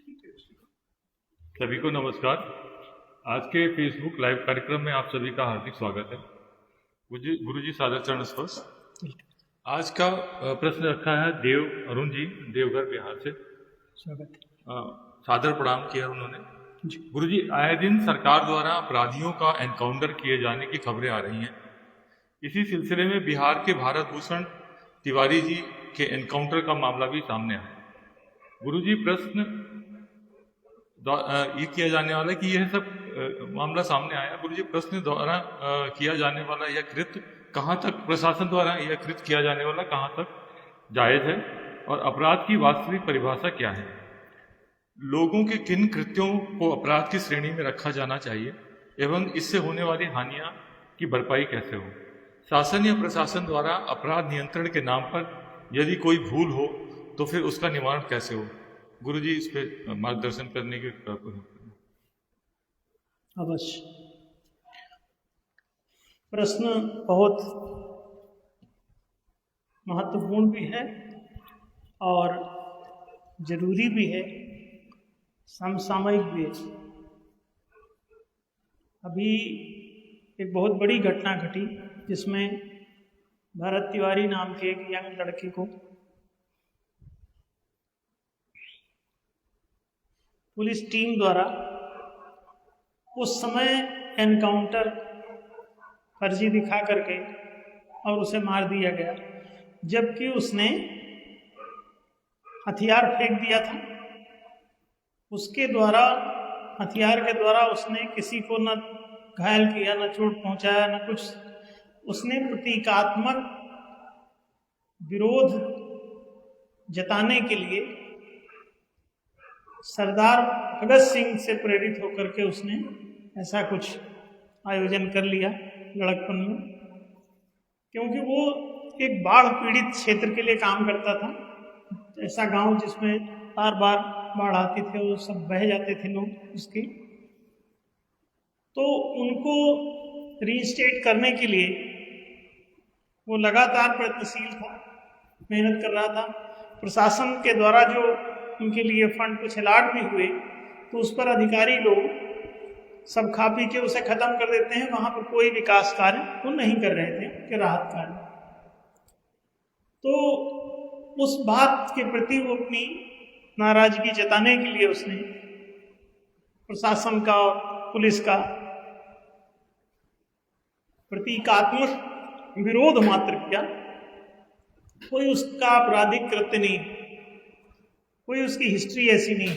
सभी को नमस्कार। आज के फेसबुक लाइव कार्यक्रम में आप सभी का हार्दिक स्वागत है। गुरुजी सादर चरण स्पर्श। आज का प्रश्न रखा है देव अरुण जी, देवघर बिहार से। स्वागत। सादर प्रणाम किया उन्होंने। गुरुजी, आए दिन सरकार द्वारा अपराधियों का एनकाउंटर किए जाने की खबरें आ रही हैं। इसी सिलसिले में बिहार के भारत भूषण तिवारी जी के एनकाउंटर का मामला भी सामने आया। गुरुजी, प्रश्न ये किया जाने वाला कि यह सब मामला सामने आया। गुरुजी, प्रश्न द्वारा किया जाने वाला यह कृत्य कहाँ तक, प्रशासन द्वारा यह कृत्य किया जाने वाला कहाँ तक जायज है और अपराध की वास्तविक परिभाषा क्या है? लोगों के किन कृत्यों को अपराध की श्रेणी में रखा जाना चाहिए एवं इससे होने वाली हानियां की भरपाई कैसे हो? शासन या प्रशासन द्वारा अपराध नियंत्रण के नाम पर यदि कोई भूल हो तो फिर उसका निवारण कैसे हो? गुरुजी, इस पे मार्गदर्शन करने के अवश्य। प्रश्न बहुत महत्वपूर्ण भी है और जरूरी भी है, समसामयिक भी है। अभी एक बहुत बड़ी घटना घटी जिसमें भरत तिवारी नाम के एक यंग लड़के को पुलिस टीम द्वारा उस समय एनकाउंटर फर्जी दिखा करके और उसे मार दिया गया, जबकि उसने हथियार फेंक दिया था। उसके द्वारा, हथियार के द्वारा उसने किसी को न घायल किया, न चोट पहुंचाया, न कुछ। उसने प्रतीकात्मक विरोध जताने के लिए सरदार भगत सिंह से प्रेरित होकर के उसने ऐसा कुछ आयोजन कर लिया लड़कपन में, क्योंकि वो एक बाढ़ पीड़ित क्षेत्र के लिए काम करता था। ऐसा गांव जिसमें बार बार बाढ़ आती थी, वो सब बह जाते थे लोग उसके। तो उनको रीइंस्टेट करने के लिए वो लगातार प्रयत्नशील था, मेहनत कर रहा था। प्रशासन के द्वारा जो उनके लिए फंड कुछ अलॉट भी हुए तो उस पर अधिकारी लोग सब खा पी के उसे खत्म कर देते हैं। वहां पर कोई विकास कार्य वो नहीं कर रहे थे कि राहत कार्य। तो उस बात के प्रति वो अपनी नाराजगी जताने के लिए उसने प्रशासन का और पुलिस का प्रतीकात्मक विरोध मात्र किया। कोई उसका आपराधिक कृत्य नहीं, कोई उसकी हिस्ट्री ऐसी नहीं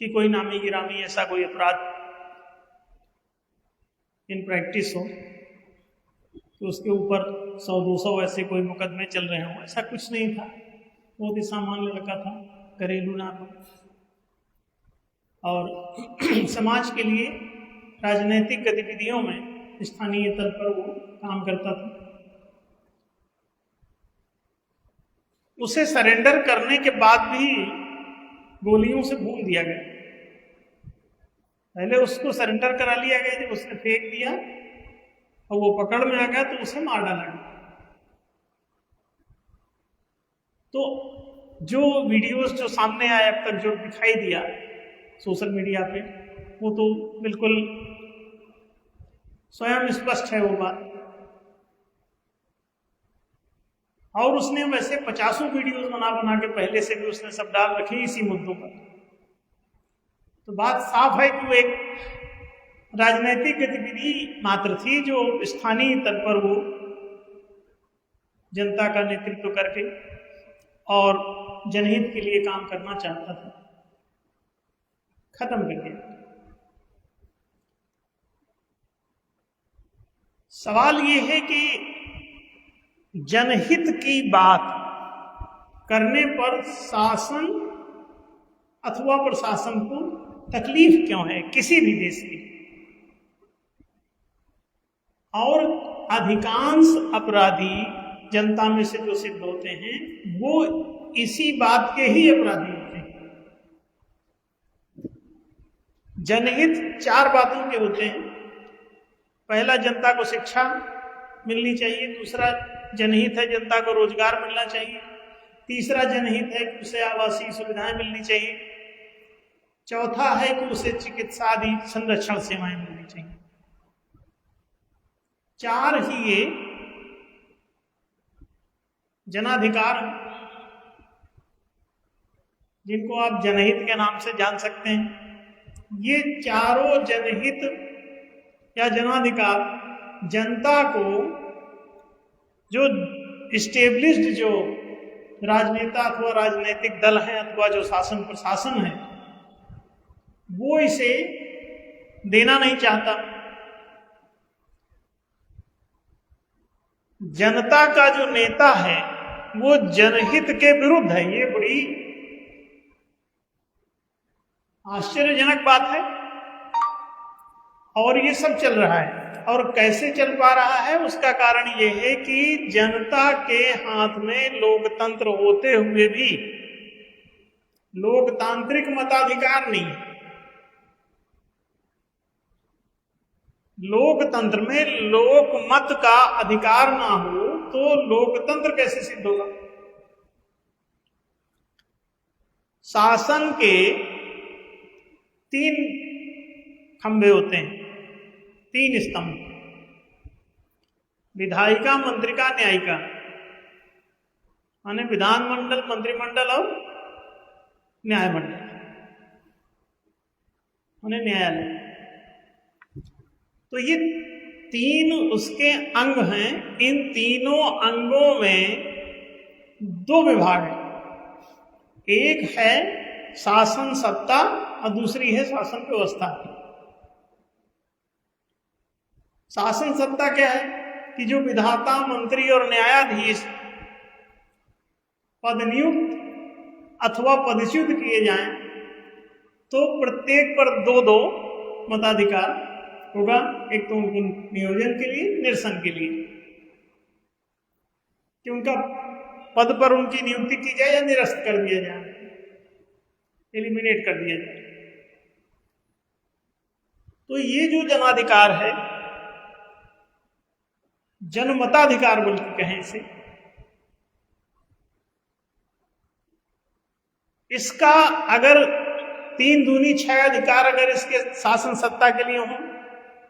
कि कोई नामी गिरामी ऐसा कोई अपराध इन प्रैक्टिस हो तो उसके ऊपर 100-200 ऐसे कोई मुकदमे चल रहे हों, ऐसा कुछ नहीं था। बहुत ही सामान्य लड़का था, घरेलू नाम, और समाज के लिए राजनीतिक गतिविधियों में स्थानीय तल पर वो काम करता था। उसे सरेंडर करने के बाद भी गोलियों से भून दिया गया। पहले उसको सरेंडर करा लिया गया, जब उसने फेंक दिया और वो पकड़ में आ गया तो उसे मार डाला गया। तो जो वीडियोस जो सामने आए अब तक, जो दिखाई दिया सोशल मीडिया पे, वो तो बिल्कुल स्वयं स्पष्ट है वो बात। और उसने वैसे 50 वीडियोस बना के पहले से भी उसने सब डाल रखे इसी मुद्दों पर। तो बात साफ है कि वो एक राजनीतिक गतिविधि मात्र थी जो स्थानीय तल पर वो जनता का नेतृत्व करके और जनहित के लिए काम करना चाहता था। खत्म कर दिया। सवाल ये है कि जनहित की बात करने पर शासन अथवा प्रशासन को तकलीफ क्यों है किसी भी देश की? और अधिकांश अपराधी जनता में से जो सिद्ध होते हैं वो इसी बात के ही अपराधी होते हैं। जनहित 4 बातों के होते हैं। पहला, जनता को शिक्षा मिलनी चाहिए। दूसरा जनहित है जनता को रोजगार मिलना चाहिए। तीसरा जनहित है कि उसे आवासीय सुविधाएं मिलनी चाहिए। चौथा है कि उसे चिकित्सा आदि संरक्षण सेवाएं मिलनी चाहिए। चार ही ये जनाधिकार जिनको आप जनहित के नाम से जान सकते हैं। ये चारों जनहित या जनाधिकार जनता को जो इस्टेब्लिश्ड जो राजनेता अथवा राजनीतिक दल हैं अथवा जो शासन प्रशासन है वो इसे देना नहीं चाहता। जनता का जो नेता है वो जनहित के विरुद्ध है। ये बड़ी आश्चर्यजनक बात है और ये सब चल रहा है। और कैसे चल पा रहा है उसका कारण ये है कि जनता के हाथ में लोकतंत्र होते हुए भी लोकतांत्रिक मताधिकार नहीं है। लोकतंत्र में लोकमत का अधिकार ना हो तो लोकतंत्र कैसे सिद्ध होगा? शासन के तीन खंभे होते हैं, तीन स्तंभ, विधायिका, मंत्रिका, न्यायिका, माने विधानमंडल, मंत्रिमंडल और न्यायमंडल, माने न्यायालय। तो ये तीन उसके अंग हैं। इन तीनों अंगों में दो विभाग हैं। एक है शासन सत्ता और दूसरी है शासन व्यवस्था। शासन सत्ता क्या है कि जो विधाता, मंत्री और न्यायाधीश पदनियुक्त अथवा पदच्युत किए जाएं तो प्रत्येक पर दो दो मताधिकार होगा। एक तो उनको नियोजन के लिए, निरसन के लिए कि उनका पद पर उनकी नियुक्ति की जाए या निरस्त कर दिया जाए, एलिमिनेट कर दिया जाए। तो ये जो जनाधिकार है, जनमताधिकार बल्कि कहें इसे, इसका अगर 3 दूनी 6 अधिकार अगर इसके शासन सत्ता के लिए हों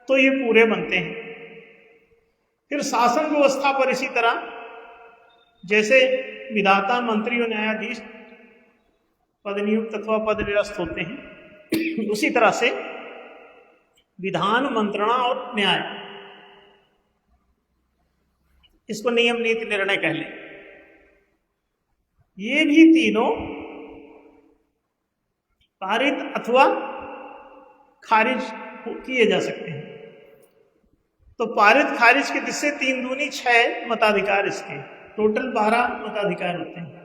तो ये पूरे बनते हैं। फिर शासन व्यवस्था पर इसी तरह जैसे विधाता, मंत्री और न्यायाधीश पदनियुक्त अथवा पदनिरस्त होते हैं, उसी तरह से विधान, मंत्रणा और न्याय, इसको नियम, नीति, निर्णय कह लें, ये भी तीनों पारित अथवा खारिज किए जा सकते हैं। तो पारित खारिज के जिससे 3 दूनी 6 मताधिकार, इसके टोटल 12 मताधिकार होते हैं।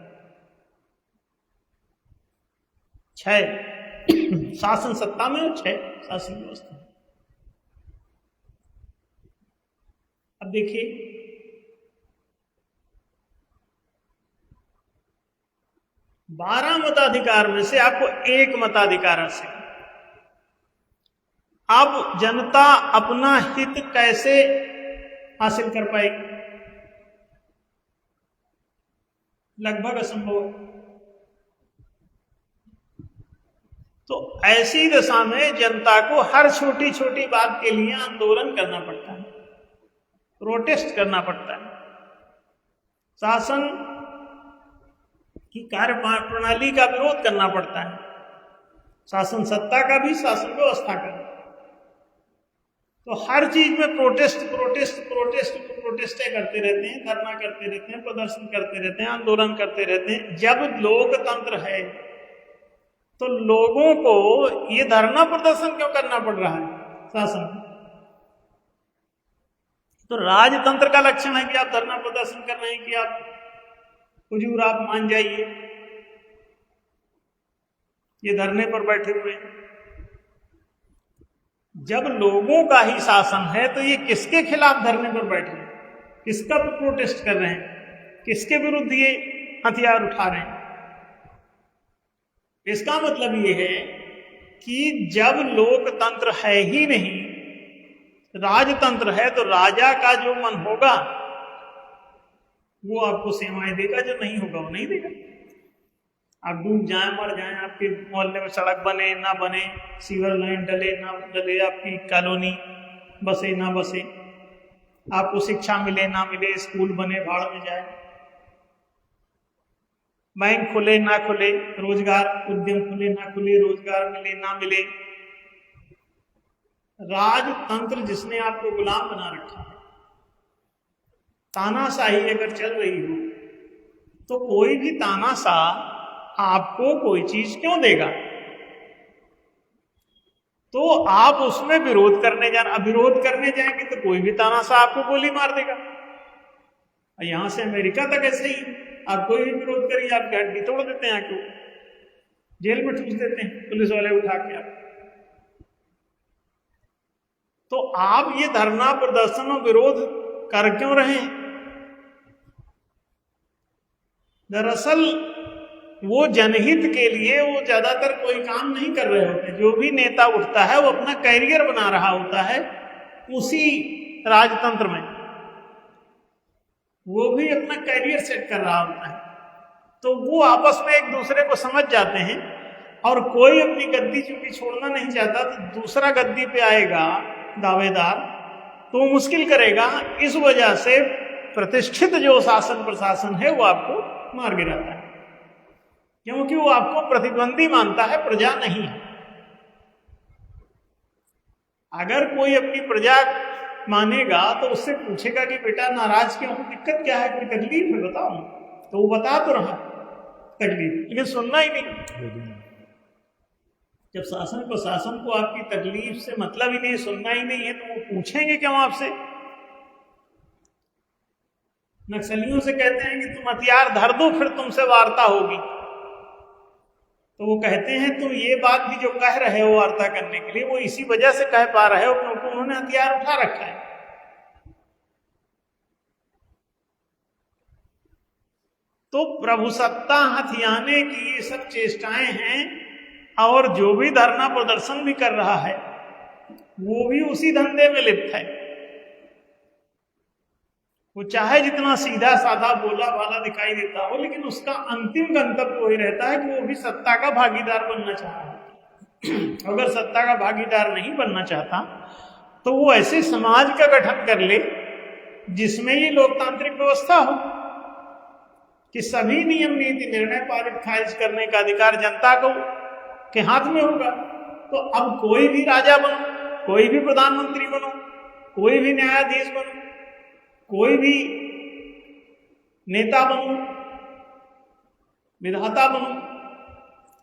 6 शासन सत्ता में और 6 शासन व्यवस्था में। अब देखिए, बारह मताधिकार में से आपको एक मताधिकार से अब जनता अपना हित कैसे हासिल कर पाएगी? लगभग असंभव है। तो ऐसी दशा में जनता को हर छोटी छोटी बात के लिए आंदोलन करना पड़ता है, प्रोटेस्ट करना पड़ता है। शासन की कार्य प्रणाली का विरोध करना पड़ता है, शासन सत्ता का भी, शासन व्यवस्था का। तो हर चीज में प्रोटेस्ट करते रहते हैं, धरना करते रहते हैं, प्रदर्शन करते रहते हैं, आंदोलन करते रहते हैं। जब लोकतंत्र है तो लोगों को ये धरना प्रदर्शन क्यों करना पड़ रहा है? शासन तो राजतंत्र का लक्षण है कि आप धरना प्रदर्शन कर रहे हैं, कि आप हुजूर आप मान जाइए, ये धरने पर बैठे हुए हैं। जब लोगों का ही शासन है तो ये किसके खिलाफ धरने पर बैठे हैं, किसका प्रोटेस्ट कर रहे हैं, किसके विरुद्ध ये हथियार उठा रहे हैं? इसका मतलब ये है कि जब लोकतंत्र है ही नहीं, राजतंत्र है, तो राजा का जो मन होगा वो आपको सेवाएं देगा, जो नहीं होगा वो नहीं देगा। आप डूब जाए, मर जाए, आपके मोहल्ले में सड़क बने ना बने, सीवर लाइन डले ना डले, आपकी कॉलोनी बसे ना बसे, आपको शिक्षा मिले ना मिले, स्कूल बने भाड़ में जाए, बैंक खुले ना खुले, रोजगार उद्यम खुले ना खुले, रोजगार मिले ना मिले, राजतंत्र जिसने आपको गुलाम बना रखा है, तानाशाही अगर चल रही हो तो कोई भी तानाशाह आपको कोई चीज क्यों देगा? तो आप उसमें विरोध करने जाना, विरोध करने जाएंगे तो कोई भी तानाशाह आपको गोली मार देगा। यहां से अमेरिका तक ऐसे ही, आप कोई भी विरोध करिए, आपकी हड्डी तोड़ देते हैं, आपको जेल में ठूस देते हैं पुलिस वाले उठा के। आप तो आप ये धरना प्रदर्शन और विरोध कर क्यों रहे हैं? दरअसल वो जनहित के लिए वो ज्यादातर कोई काम नहीं कर रहे होते। जो भी नेता उठता है वो अपना कैरियर बना रहा होता है उसी राजतंत्र में, वो भी अपना कैरियर सेट कर रहा होता है। तो वो आपस में एक दूसरे को समझ जाते हैं, और कोई अपनी गद्दी चूंकि छोड़ना नहीं चाहता तो दूसरा गद्दी पे आएगा दावेदार, तो वो मुश्किल करेगा। इस वजह से प्रतिष्ठित जो शासन प्रशासन है वो आपको मार गिराता है, क्योंकि वो आपको प्रतिद्वंदी मानता है, प्रजा नहीं है। अगर कोई अपनी प्रजा मानेगा तो उससे पूछेगा कि बेटा नाराज क्यों हो, दिक्कत क्या है, कोई तकलीफ है बताओ, तो वो बता तो रहा तकलीफ, लेकिन सुनना ही नहीं। जब शासन प्रशासन को आपकी तकलीफ से मतलब ही नहीं, सुनना ही नहीं है, तो वो पूछेंगे क्यों आपसे? नक्सलियों से कहते हैं कि तुम हथियार धर दो फिर तुमसे वार्ता होगी, तो वो कहते हैं तुम ये बात भी जो कह रहे हो वार्ता करने के लिए, वो इसी वजह से कह पा रहे हो क्योंकि उन्होंने हथियार उठा रखा है। तो प्रभुसत्ता हथियाने की ये सब चेष्टाएं हैं, और जो भी धरना प्रदर्शन भी कर रहा है वो भी उसी धंधे में लिप्त है। वो चाहे जितना सीधा साधा बोला वाला दिखाई देता हो, लेकिन उसका अंतिम गंतव्य वही रहता है कि वो भी सत्ता का भागीदार बनना चाहता है। अगर सत्ता का भागीदार नहीं बनना चाहता तो वो ऐसे समाज का गठन कर ले जिसमें ये लोकतांत्रिक व्यवस्था हो कि सभी नियम नीति निर्णय पारित खारिज करने का अधिकार जनता को के हाथ में होगा। तो अब कोई भी राजा बनो, कोई भी प्रधानमंत्री बनो, कोई भी न्यायाधीश बनो, कोई भी नेता बनो, विधाता बनो,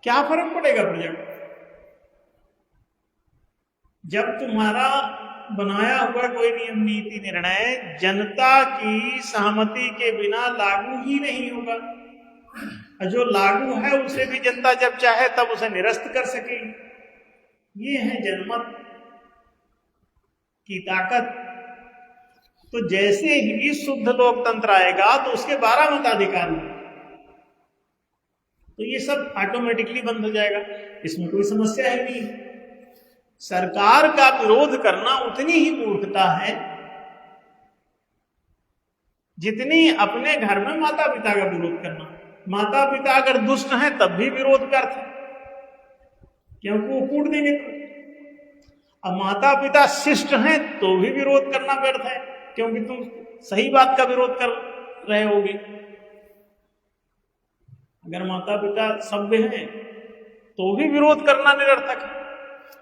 क्या फर्क पड़ेगा प्रजा को? जब तुम्हारा बनाया हुआ कोई नियम नीति निर्णय जनता की सहमति के बिना लागू ही नहीं होगा, और जो लागू है उसे भी जनता जब चाहे तब उसे निरस्त कर सकेगी। ये है जनमत की ताकत। तो जैसे ही शुद्ध लोकतंत्र आएगा तो उसके 12 मताधिकार होंगे, तो ये सब ऑटोमेटिकली बंद हो जाएगा, इसमें कोई समस्या ही नहीं। सरकार का विरोध करना उतनी ही मूर्खता है जितनी अपने घर में माता पिता का विरोध करना। माता पिता अगर दुष्ट हैं तब भी विरोध करते, क्योंकि वो कूट देंगे तो। अब माता पिता शिष्ट हैं तो भी विरोध करना व्यर्थ है, क्योंकि तुम सही बात का विरोध कर रहे होगे। अगर माता पिता सभ्य हैं तो भी विरोध करना निरर्थक है।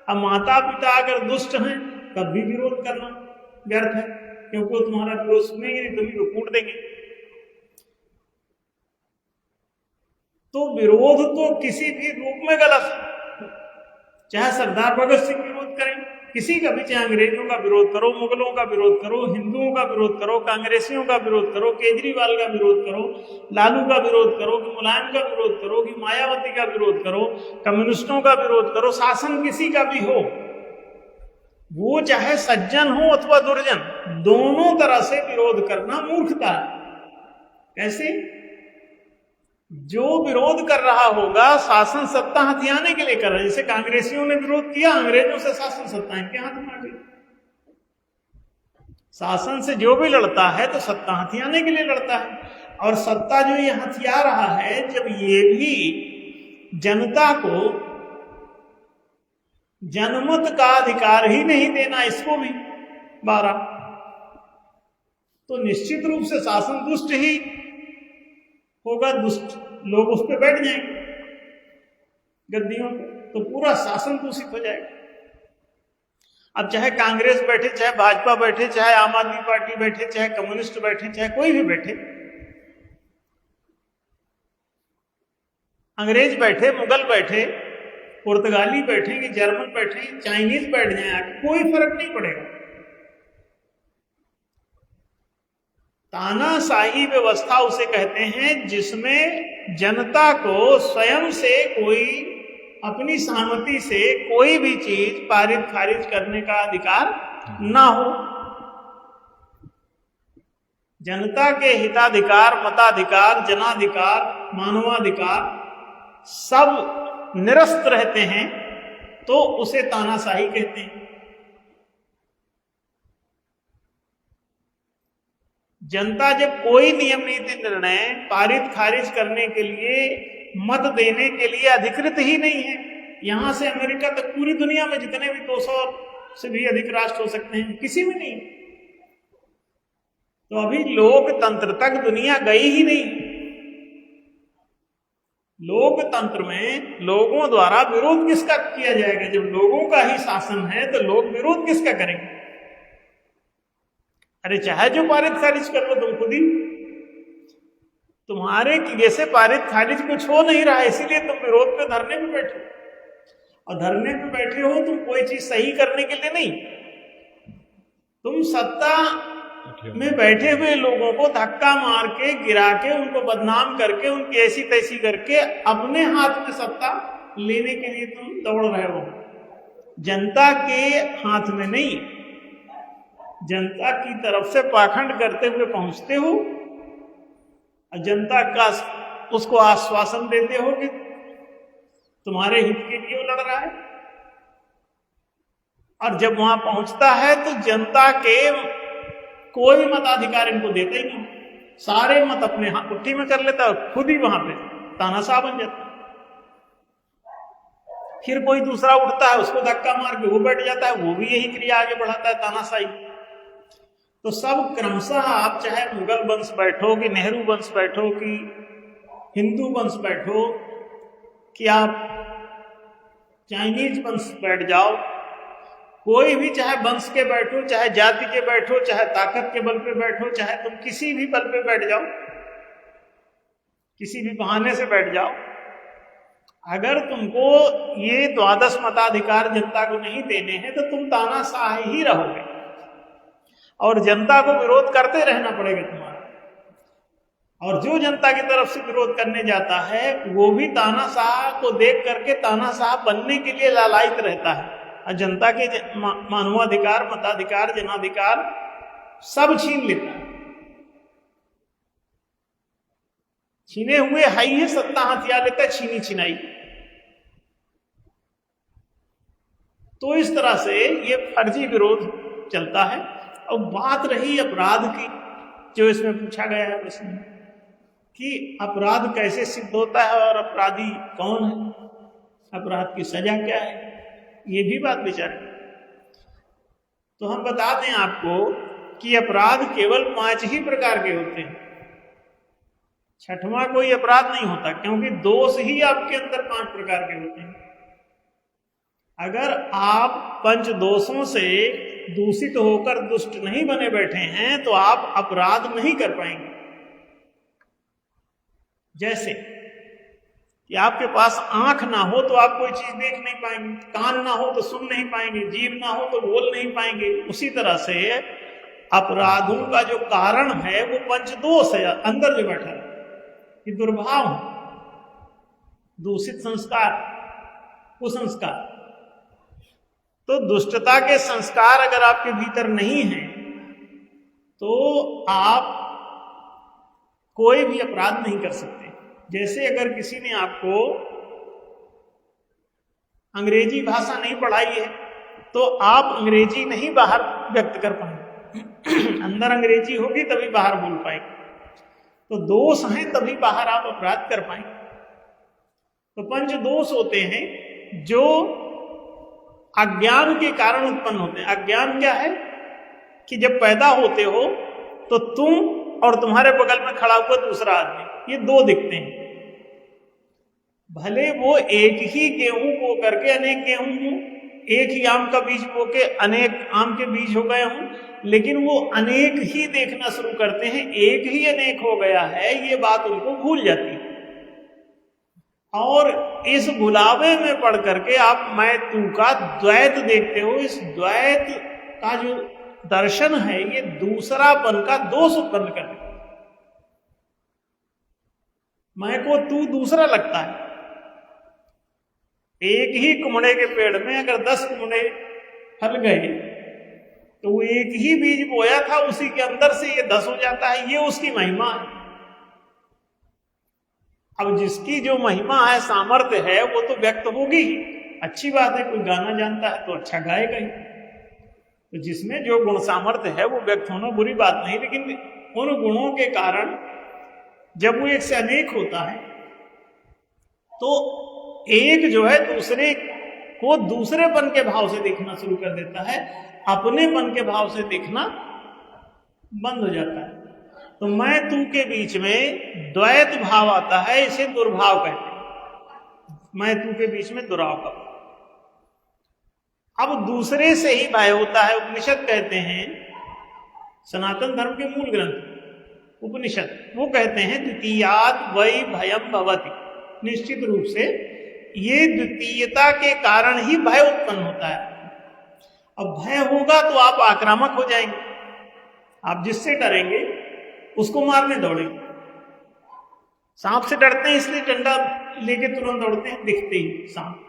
अब माता पिता अगर दुष्ट हैं तब भी विरोध करना व्यर्थ है, क्योंकि वो तुम्हारा विरोध सुनेंगे नहीं, तुम्हें को कूट देंगे। तो विरोध तो किसी भी रूप में गलत है। चाहे सरदार भगत सिंह विरोध करें, किसी का भी, चाहे अंग्रेजों का विरोध करो, मुगलों का विरोध करो, हिंदुओं का विरोध करो, कांग्रेसियों का विरोध करो, केजरीवाल का विरोध करो, लालू का विरोध करो, कि मुलायम का विरोध करो, कि मायावती का विरोध करो, कम्युनिस्टों का विरोध करो, शासन किसी का भी हो, वो चाहे सज्जन हो अथवा दुर्जन, दोनों तरह से विरोध करना मूर्खता है। कैसे? जो विरोध कर रहा होगा शासन सत्ता हथियाने के लिए कर रहा है। जैसे कांग्रेसियों ने विरोध किया, अंग्रेजों से शासन सत्ता इनके हाथ में आ गई। शासन से जो भी लड़ता है तो सत्ता हथियाने के लिए लड़ता है, और सत्ता जो ये हथिया रहा है, जब ये भी जनता को जनमत का अधिकार ही नहीं देना, इसको भी 12, तो निश्चित रूप से शासन दुष्ट ही होगा, दुष्ट लोग उस पर बैठ जाएंगे गद्दियों पे, तो पूरा शासन दूषित हो जाएगा। अब चाहे कांग्रेस बैठे, चाहे भाजपा बैठे, चाहे आम आदमी पार्टी बैठे, चाहे कम्युनिस्ट बैठे, चाहे कोई भी बैठे, अंग्रेज बैठे, मुगल बैठे, पुर्तगाली बैठेंगे, जर्मन बैठे, चाइनीज बैठ जाए, कोई फर्क नहीं पड़ेगा। तानाशाही व्यवस्था उसे कहते हैं जिसमें जनता को स्वयं से कोई अपनी सहमति से कोई भी चीज पारित खारिज करने का अधिकार ना हो। जनता के हिताधिकार, मताधिकार, जनाधिकार, मानवाधिकार सब निरस्त रहते हैं, तो उसे तानाशाही कहते हैं। जनता जब कोई नियम नीति निर्णय पारित खारिज करने के लिए, मत देने के लिए अधिकृत ही नहीं है, यहां से अमेरिका तक पूरी दुनिया में जितने भी 200 से भी अधिक राष्ट्र हो सकते हैं, किसी में नहीं, तो अभी लोकतंत्र तक दुनिया गई ही नहीं। लोकतंत्र में लोगों द्वारा विरोध किसका किया जाएगा? जब लोगों का ही शासन है तो लोग विरोध किसका करेंगे? अरे चाहे जो पारित खारिज कर लो तुम खुद ही, तुम्हारे जैसे पारित खारिज कुछ हो नहीं रहा है, इसीलिए तुम विरोध पे धरने पे बैठे हो। और धरने पे बैठे हो तुम कोई चीज सही करने के लिए नहीं, तुम सत्ता में बैठे हुए लोगों को धक्का मार के, गिरा के, उनको बदनाम करके, उनकी ऐसी तैसी करके अपने हाथ में सत्ता लेने के लिए तुम दौड़ रहे हो, जनता के हाथ में नहीं। जनता की तरफ से पाखंड करते हुए पहुंचते हो और जनता का उसको आश्वासन देते हो कि तुम्हारे हित के लिए वो लड़ रहा है, और जब वहां पहुंचता है तो जनता के कोई मताधिकार इनको देता ही नहीं, सारे मत अपने हाथ मुट्ठी में कर लेता है, खुद ही वहां पे तानाशाह बन जाता है। फिर कोई दूसरा उठता है, उसको धक्का मार के वो बैठ जाता है, वो भी यही क्रिया आगे बढ़ाता है, तानाशाही। तो सब क्रमशः आप चाहे मुगल वंश बैठो कि नेहरू वंश बैठो कि हिंदू वंश बैठो कि आप चाइनीज वंश बैठ जाओ, कोई भी चाहे वंश के बैठो, चाहे जाति के बैठो, चाहे ताकत के बल पे बैठो, चाहे तुम किसी भी बल पे बैठ जाओ, किसी भी बहाने से बैठ जाओ, अगर तुमको ये 12 मताधिकार जनता को नहीं देने हैं तो तुम तानाशाह ही रहोगे और जनता को विरोध करते रहना पड़ेगा तुम्हारा। और जो जनता की तरफ से विरोध करने जाता है वो भी तानाशाह को देख करके तानाशाह बनने के लिए लालायित रहता है, और जनता के मानवाधिकार, मताधिकार, जनाधिकार सब छीन लेता है। छीने हुए हाई है, सत्ता हथिया लेता है, छीनी छिनाई। तो इस तरह से ये फर्जी विरोध चलता है। और बात रही अपराध की, जो इसमें पूछा गया है प्रश्न कि अपराध कैसे सिद्ध होता है और अपराधी कौन है, अपराध की सजा क्या है, ये भी बात विचार। तो हम बता दें आपको कि अपराध केवल 5 ही प्रकार के होते हैं, 6वां कोई अपराध नहीं होता, क्योंकि दोष ही आपके अंदर 5 प्रकार के होते हैं। अगर आप पंच दोषों से दूषित होकर दुष्ट नहीं बने बैठे हैं तो आप अपराध नहीं कर पाएंगे। जैसे कि आपके पास आंख ना हो तो आप कोई चीज देख नहीं पाएंगे, कान ना हो तो सुन नहीं पाएंगे, जीभ ना हो तो बोल नहीं पाएंगे। उसी तरह से अपराधों का जो कारण है वो पंचदोष है, अंदर जो बैठा है, कि दुर्भाव, दूषित संस्कार, कुसंस्कार। तो दुष्टता के संस्कार अगर आपके भीतर नहीं है तो आप कोई भी अपराध नहीं कर सकते। जैसे अगर किसी ने आपको अंग्रेजी भाषा नहीं पढ़ाई है तो आप अंग्रेजी नहीं बाहर व्यक्त कर पाएंगे, अंदर अंग्रेजी होगी तभी बाहर बोल पाएंगे। तो दोष हैं तभी बाहर आप अपराध कर पाएंगे। तो पंच दोष होते हैं जो अज्ञान के कारण उत्पन्न होते हैं। अज्ञान क्या है कि जब पैदा होते हो तो तुम और तुम्हारे बगल में खड़ा हुआ दूसरा आदमी, ये दो दिखते हैं। भले वो एक ही गेहूं बो करके अनेक गेहूं हो, एक ही आम का बीज बो के अनेक आम के बीज हो गए हों, लेकिन वो अनेक ही देखना शुरू करते हैं, एक ही अनेक हो गया है ये बात उनको भूल जाती है। और इस भुलावे में पढ़ करके आप मैं तू का द्वैत देखते हो। इस द्वैत का जो दर्शन है ये दूसरापन का दोष उत्पन्न कर देता है। मैं को तू दूसरा लगता है। एक ही कुमड़े के पेड़ में अगर 10 कुमड़े फल गए तो वो एक ही बीज बोया था, उसी के अंदर से ये 10 हो जाता है। ये उसकी महिमा है। अब जिसकी जो महिमा है, सामर्थ्य है, वो तो व्यक्त होगी ही। अच्छी बात है, कोई गाना जानता है तो अच्छा गाएगा ही। तो जिसमें जो गुण सामर्थ्य है वो व्यक्त होना बुरी बात नहीं, लेकिन उन गुणों के कारण जब वो एक से अनेक होता है तो एक जो है दूसरे को दूसरेपन के भाव से देखना शुरू कर देता है, अपनेपन के भाव से देखना बंद हो जाता है। तो मैं तू के बीच में द्वैत भाव आता है, इसे दुर्भाव कहते हैं। मैं तू के बीच में दुराव का भाव। अब दूसरे से ही भय होता है। उपनिषद कहते हैं, सनातन धर्म के मूल ग्रंथ उपनिषद, वो कहते हैं द्वितीयात् वै भयम भवति। निश्चित रूप से ये द्वितीयता के कारण ही भय उत्पन्न होता है। अब भय होगा तो आप आक्रामक हो जाएंगे। आप जिससे डरेंगे उसको मारने दौड़ेंगे। सांप से डरते हैं इसलिए डंडा लेके तुरंत दौड़ते हैं, दिखते ही सांप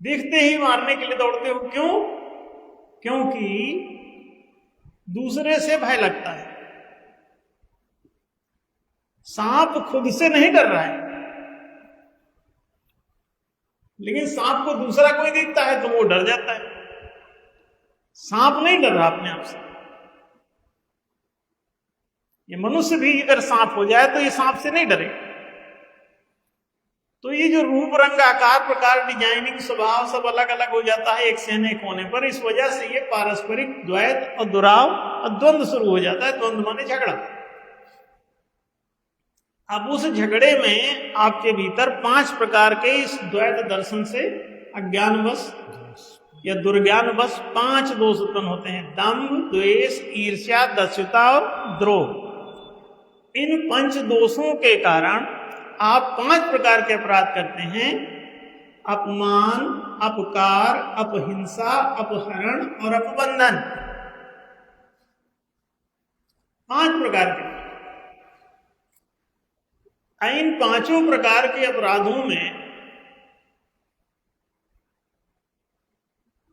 देखते ही मारने के लिए दौड़ते हो। क्यों? क्योंकि दूसरे से भय लगता है। सांप खुद से नहीं डर रहा है, लेकिन सांप को दूसरा कोई देखता है तो वो डर जाता है। सांप नहीं डर रहा अपने आप से। ये मनुष्य भी अगर सांप हो जाए तो ये सांप से नहीं डरे। तो ये जो रूप रंग आकार प्रकार डिजाइनिंग स्वभाव सब अलग अलग हो जाता है एक से अनेक होने पर, इस वजह से ये पारस्परिक द्वैत और दुराव और द्वंद्व शुरू हो जाता है। द्वंद्व माने झगड़ा। अब उस झगड़े में आपके भीतर 5 प्रकार के इस द्वैत दर्शन से अज्ञानवश या दुर्ज्ञानवश 5 दोष उत्पन्न होते हैं। दंभ, द्वेष, ईर्ष्या, दस्युता और द्रोह। इन 5 दोषों के कारण आप 5 प्रकार के अपराध करते हैं। अपमान, अपकार, अपहिंसा, अपहरण और अपबंधन। 5 प्रकार के। इन 5 प्रकार के अपराधों में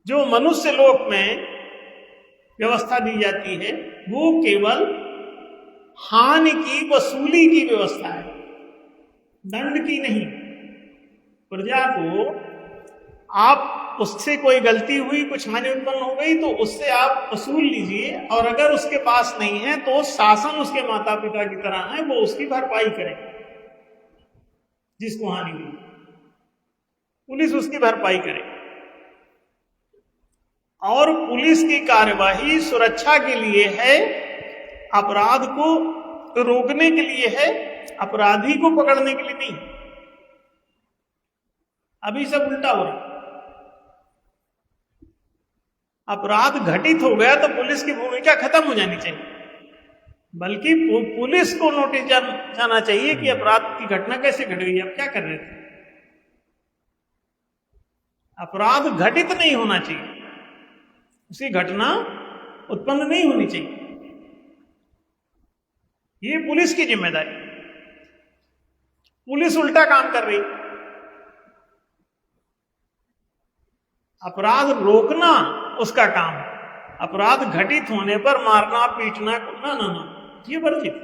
जो मनुष्य लोक में व्यवस्था दी जाती है वो केवल हानि की वसूली की व्यवस्था है, दंड की नहीं। प्रजा को आप उससे कोई गलती हुई, कुछ हानि उत्पन्न हो गई तो उससे आप वसूल लीजिए, और अगर उसके पास नहीं है तो शासन उसके माता पिता की तरह है, वो उसकी भरपाई करे। जिसको हानि हुई पुलिस उसकी भरपाई करे। और पुलिस की कार्यवाही सुरक्षा के लिए है, अपराध को रोकने के लिए है, अपराधी को पकड़ने के लिए नहीं। अभी सब उल्टा हो रहा। अपराध घटित हो गया तो पुलिस की भूमिका खत्म हो जानी चाहिए, बल्कि पुलिस को नोटिस जाना चाहिए कि अपराध की घटना कैसे घट गई, आप क्या कर रहे थे। अपराध घटित नहीं होना चाहिए, उसी घटना उत्पन्न नहीं होनी चाहिए। ये पुलिस की जिम्मेदारी। पुलिस उल्टा काम कर रही। अपराध रोकना उसका काम है, अपराध घटित होने पर मारना पीटना ना ना ना, ये वर्जित।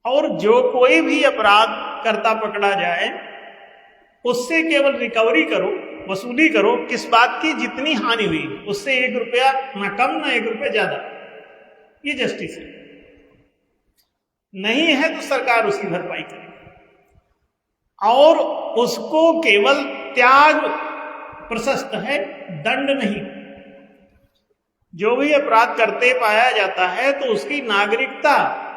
और जो कोई भी अपराध करता पकड़ा जाए उससे केवल रिकवरी करो, वसूली करो। किस बात की? जितनी हानि हुई उससे 1 रुपया ना कम ना 1 रुपया ज्यादा। ये जस्टिस है। नहीं है तो सरकार उसकी भरपाई करे, और उसको केवल त्याग प्रशस्त है, दंड नहीं। जो भी अपराध करते पाया जाता है तो उसकी नागरिकता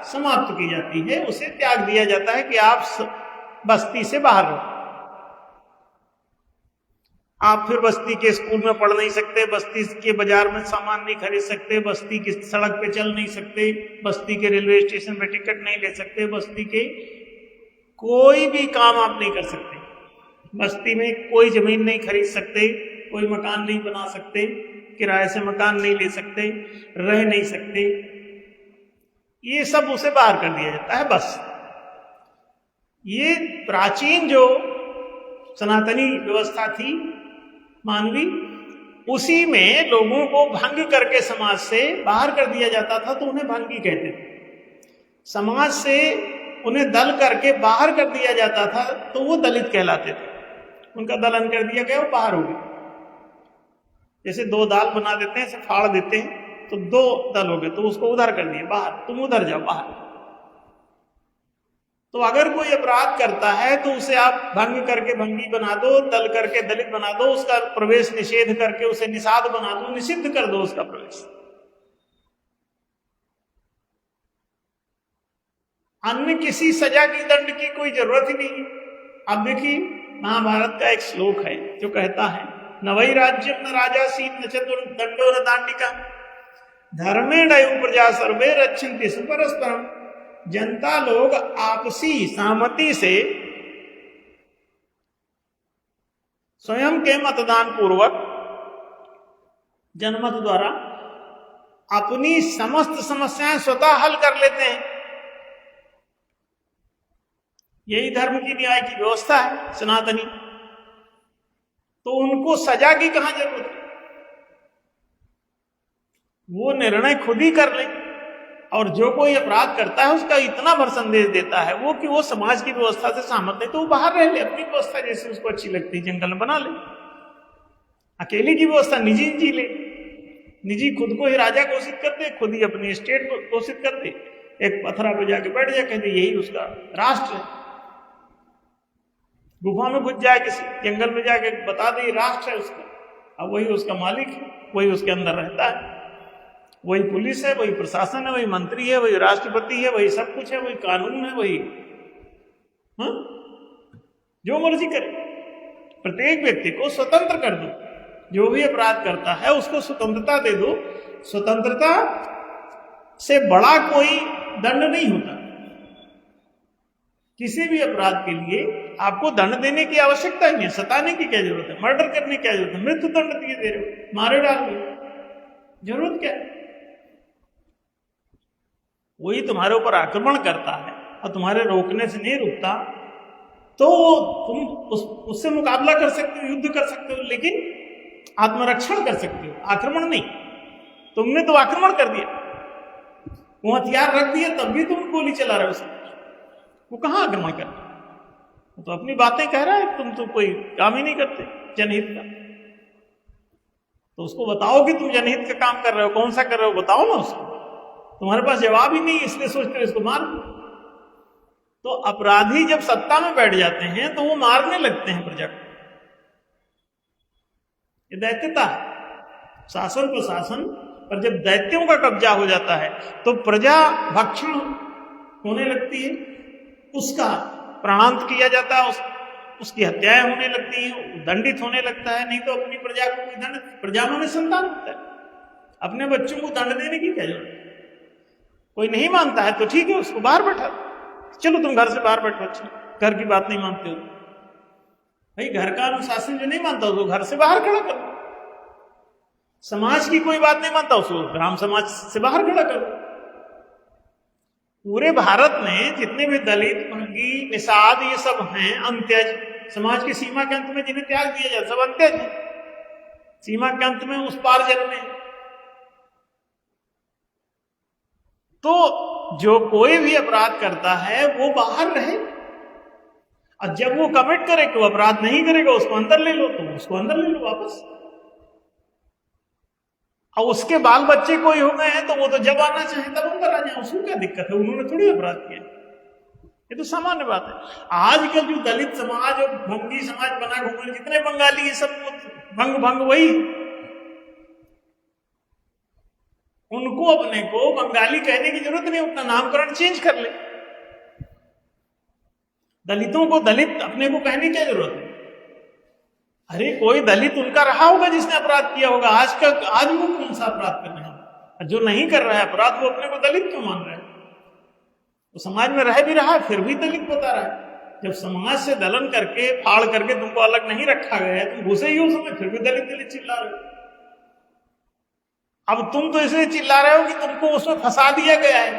समाप्त की जाती है, उसे त्याग दिया जाता है कि आप बस्ती से बाहर रहो। आप फिर बस्ती के स्कूल में पढ़ नहीं सकते, बस्ती के बाजार में सामान नहीं खरीद सकते, बस्ती की सड़क पे चल नहीं सकते, बस्ती के रेलवे स्टेशन पे टिकट नहीं ले सकते, बस्ती के कोई भी काम आप नहीं कर सकते, बस्ती में कोई जमीन नहीं खरीद सकते, कोई मकान नहीं बना सकते, किराए से मकान नहीं ले सकते, रह नहीं सकते, ये सब उसे बाहर कर दिया जाता है। बस ये प्राचीन जो सनातनी व्यवस्था थी मानवी, उसी में लोगों को भंग करके समाज से बाहर कर दिया जाता था, तो उन्हें भंगी कहते थे। समाज से उन्हें दल करके बाहर कर दिया जाता था तो वो दलित कहलाते थे। उनका दलन कर दिया गया, वो बाहर हो गए। जैसे दो दाल बना देते हैं, ऐसे फाड़ देते हैं तो दो दल हो गए, तो उसको उधर कर दिया बाहर, तुम उधर जाओ बाहर। तो अगर कोई अपराध करता है तो उसे आप भंग करके भंगी बना दो, दल करके दलित बना दो, उसका प्रवेश निषेध करके उसे निषाद बना दो, निषिद्ध कर दो उसका प्रवेश। अन्य किसी सजा की, दंड की कोई जरूरत ही नहीं। अब देखिए महाभारत का एक श्लोक है जो कहता है, न वै राज्यम न राजा सीत न चतुर दंडो न दांडिका धर्मेण एवं प्रजा सर्वे रक्षन्ति परस्परम। जनता लोग आपसी सहमति से स्वयं के मतदान पूर्वक जनमत द्वारा अपनी समस्त समस्याएं स्वतः हल कर लेते हैं। यही धर्म की न्याय की व्यवस्था है सनातनी। तो उनको सजा की कहां जरूरत है, वो निर्णय खुद ही कर ले। और जो कोई अपराध करता है उसका इतना भर संदेश देता है वो कि वो समाज की व्यवस्था से सहमत नहीं, तो वो बाहर रह ले, अपनी व्यवस्था जैसे उसको अच्छी लगती है जंगल में बना ले, अकेले की व्यवस्था निजी जी ले, निजी खुद को ही राजा घोषित कर दे, खुद ही अपनी स्टेट को घोषित कर दे, एक पथरा पे जाके बैठ जाए, कहते यही उसका राष्ट्र है। गुफा में घुस जाए, किसी जंगल में जाके बता दे राष्ट्र है उसका, अब वही उसका मालिक है, वही उसके अंदर रहता है, वही पुलिस है, वही प्रशासन है, वही मंत्री है, वही राष्ट्रपति है, वही सब कुछ है, वही कानून है, वही जो मर्जी करे। प्रत्येक व्यक्ति को स्वतंत्र कर दो, जो भी अपराध करता है उसको स्वतंत्रता दे दो। स्वतंत्रता से बड़ा कोई दंड नहीं होता। किसी भी अपराध के लिए आपको दंड देने की आवश्यकता ही नहीं है, सताने की क्या जरूरत है, मर्डर करने की क्या जरूरत है, मृत्यु दंड दिए दे रहे हो, मारे डाल रहे हो, जरूरत क्या है। वही तुम्हारे ऊपर आक्रमण करता है और तुम्हारे रोकने से नहीं रुकता तो तुम उससे मुकाबला कर सकते हो, युद्ध कर सकते हो, लेकिन आत्मरक्षण कर सकते हो, आक्रमण नहीं। तुमने तो आक्रमण कर दिया, वो हथियार रख दिया तब भी तुम गोली चला रहे हो, वो कहां आक्रमण कर रहा है, तो अपनी बातें कह रहा है, तुम तो कोई काम ही नहीं करते जनहित का। तो उसको बताओ कि तुम जनहित का काम कर रहे हो, कौन सा कर रहे हो बताओ ना उसको। तुम्हारे पास जवाब ही नहीं, इसलिए सोचते हो इसको मार दो। तो अपराधी जब सत्ता में बैठ जाते हैं तो वो मारने लगते हैं प्रजा को। ये दैत्यता है। शासन प्रशासन पर जब दैत्यों का कब्जा हो जाता है तो प्रजा भक्षण होने लगती है, उसका प्राणांत किया जाता है, उसकी हत्याएं होने लगती हैं, दंडित होने लगता है। नहीं तो अपनी प्रजा को कोई दंड, प्रजा में संतान होता है, अपने बच्चों को दंड देने की क्या जरूरत है। कोई नहीं मानता है तो ठीक है, उसको बाहर बैठा, चलो तुम घर से बाहर बैठो, अच्छा घर की बात नहीं मानते हो भाई, घर का अनुशासन जो नहीं मानता उसको घर से बाहर खड़ा करो। समाज की कोई बात नहीं मानता उसको ग्राम समाज से बाहर खड़ा करो। पूरे भारत में जितने भी दलित, भंगी, निषाद ये सब हैं अंत्यज, समाज की सीमा के अंत में जिन्हें त्याग दिया जाए सब अंत्यज है, सीमा के अंत में उस पार जन्म में। तो जो कोई भी अपराध करता है वो बाहर रहे, और जब वो कमिट करे कि वो अपराध नहीं करेगा उसको अंदर ले लो, तो उसको अंदर ले लो वापस। और उसके बाल बच्चे कोई हो गए हैं तो वो तो जब आना चाहे तब अंदर आ जाए, उसको क्या दिक्कत है, उन्होंने थोड़ी अपराध किया, ये तो सामान्य बात है। आजकल जो दलित समाज और भंगी समाज बना घूमे, जितने बंगाली ये सब भंग भंग वही, उनको अपने को बंगाली कहने की जरूरत नहीं, अपना नामकरण चेंज कर ले। दलितों को दलित अपने को कहने की जरूरत है? अरे कोई दलित उनका रहा होगा जिसने अपराध किया होगा, आज वो कौन सा अपराध कर रहे हैं? जो नहीं कर रहा है अपराध वो अपने को दलित क्यों मान रहा है? वो समाज में रह भी रहा है फिर भी दलित बता रहा है। जब समाज से दलन करके फाड़ करके तुमको अलग नहीं रखा गया है, तुम घुसे ही हो उसमें, फिर भी दलित दलित चिल्ला रहे हो। अब तुम तो इसलिए चिल्ला रहे हो कि तुमको उसमें फंसा दिया गया है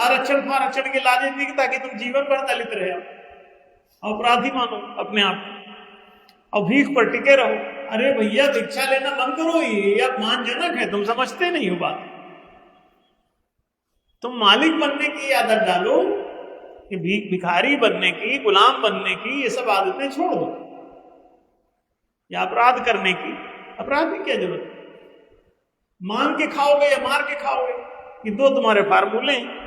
आरक्षण फारक्षण के लालच, ताकि तुम जीवन भर दलित रहे हो, अपराधी मानो अपने आप और भीख पर टिके रहो। अरे भैया दीक्षा लेना बंद करो, ये अपमानजनक है, तुम समझते नहीं हो बात। तुम मालिक बनने की आदत डालो, कि भिखारी बनने की, गुलाम बनने की ये सब आदतें छोड़ दो, या अपराध करने की। अपराध की क्या जरूरत है? मांग के खाओगे या मार के खाओगे, ये दो तुम्हारे फार्मूले हैं।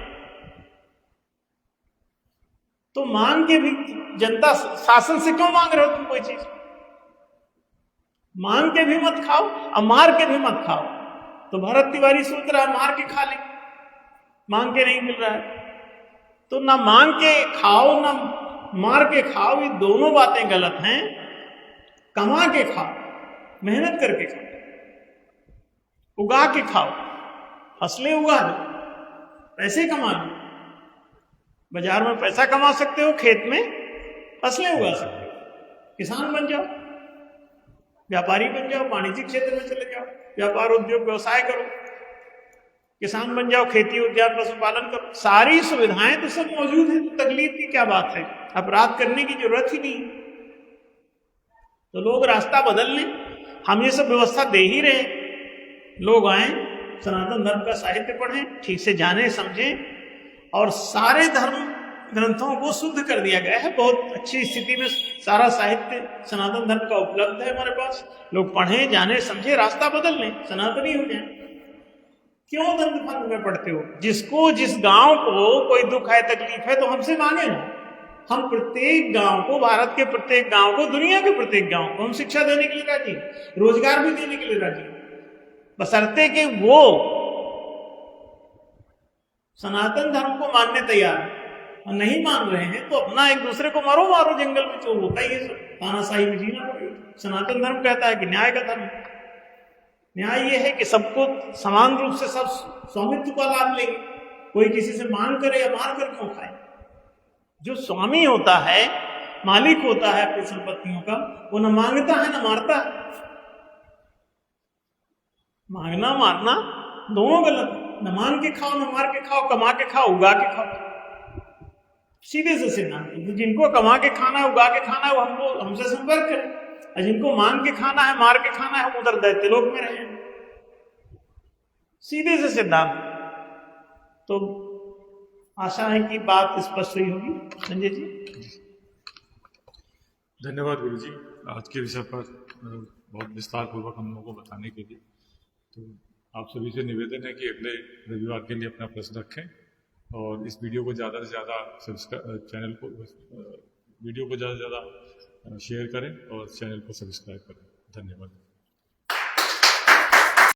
तो मांग के भी जनता शासन से क्यों मांग रहे हो तुम कोई चीज? मांग के भी मत खाओ और मार के भी मत खाओ। तो भरत तिवारी सोच रहा है मार के खा ले, मांग के नहीं मिल रहा है, तो ना मांग के खाओ ना मार के खाओ, ये दोनों बातें गलत हैं। कमा के खाओ, मेहनत करके खाओ, उगा के खाओ, फसलें उगा दो, पैसे कमा लो। बाजार में पैसा कमा सकते हो, खेत में फसलें उगा सकते हो, किसान बन जाओ, व्यापारी बन जाओ, वाणिज्यिक क्षेत्र में चले जाओ, व्यापार उद्योग व्यवसाय करो, किसान बन जाओ, खेती उद्यान पशुपालन करो, सारी सुविधाएं तो सब मौजूद है, तो तकलीफ की क्या बात है? अपराध करने की जरूरत ही नहीं। तो लोग रास्ता बदल लें, हम ये सब व्यवस्था दे ही रहे। लोग आए, सनातन धर्म का साहित्य पढ़ें, ठीक से जाने समझें, और सारे धर्म ग्रंथों को शुद्ध कर दिया गया है। बहुत अच्छी स्थिति में सारा साहित्य सनातन धर्म का उपलब्ध है हमारे पास। लोग पढ़ें, जाने समझे, रास्ता बदल लें, सनातनी हो जाए। क्यों धर्म फंद में पढ़ते हो? जिसको जिस गांव को कोई दुख है, तकलीफ है, तो हमसे मांगे ना। हम प्रत्येक गांव को, भारत के प्रत्येक गांव को, दुनिया के प्रत्येक गांव को हम शिक्षा देने के लिए राजी, रोजगार भी देने के लिए राजी, बशर्ते कि वो सनातन धर्म को मानने तैयार है। और नहीं मान रहे हैं तो अपना एक दूसरे को मारो जंगल में, तो होता ही है सब, तानाशाही में जीना पड़ेगा। सनातन धर्म कहता है कि न्याय का धर्म। न्याय ये है कि सबको समान रूप से सब स्वामित्व का लाभ लेंगे, कोई किसी से मांग करे या मार कर क्यों खाए। जो स्वामी होता है, मालिक होता है अपनी संपत्तियों का, वो न मांगता है न मारता है। मांगना मारना दोनों गलत, न मांग के खाओ, न मार के खाओ, कमा के खाओ, उगा के खाओ, सीधे से सिद्धांत। जिनको कमा के खाना है, उगा के खाना है, वो हमसे संपर्क करें, और जिनको मांग के खाना है, मार के खाना है, उधर दैत्यलोक में रहे। सीधे से सिद्धांत। तो आशा है कि बात स्पष्ट हुई होगी। संजय जी, धन्यवाद गुरु जी, आज के विषय पर बहुत विस्तार पूर्वक हम लोगों को बताने के लिए। तो आप सभी से निवेदन है कि अगले रविवार के लिए अपना प्रश्न रखें, और इस वीडियो को ज़्यादा से ज़्यादा चैनल को, वीडियो को ज़्यादा से ज़्यादा शेयर करें और चैनल को सब्सक्राइब करें। धन्यवाद।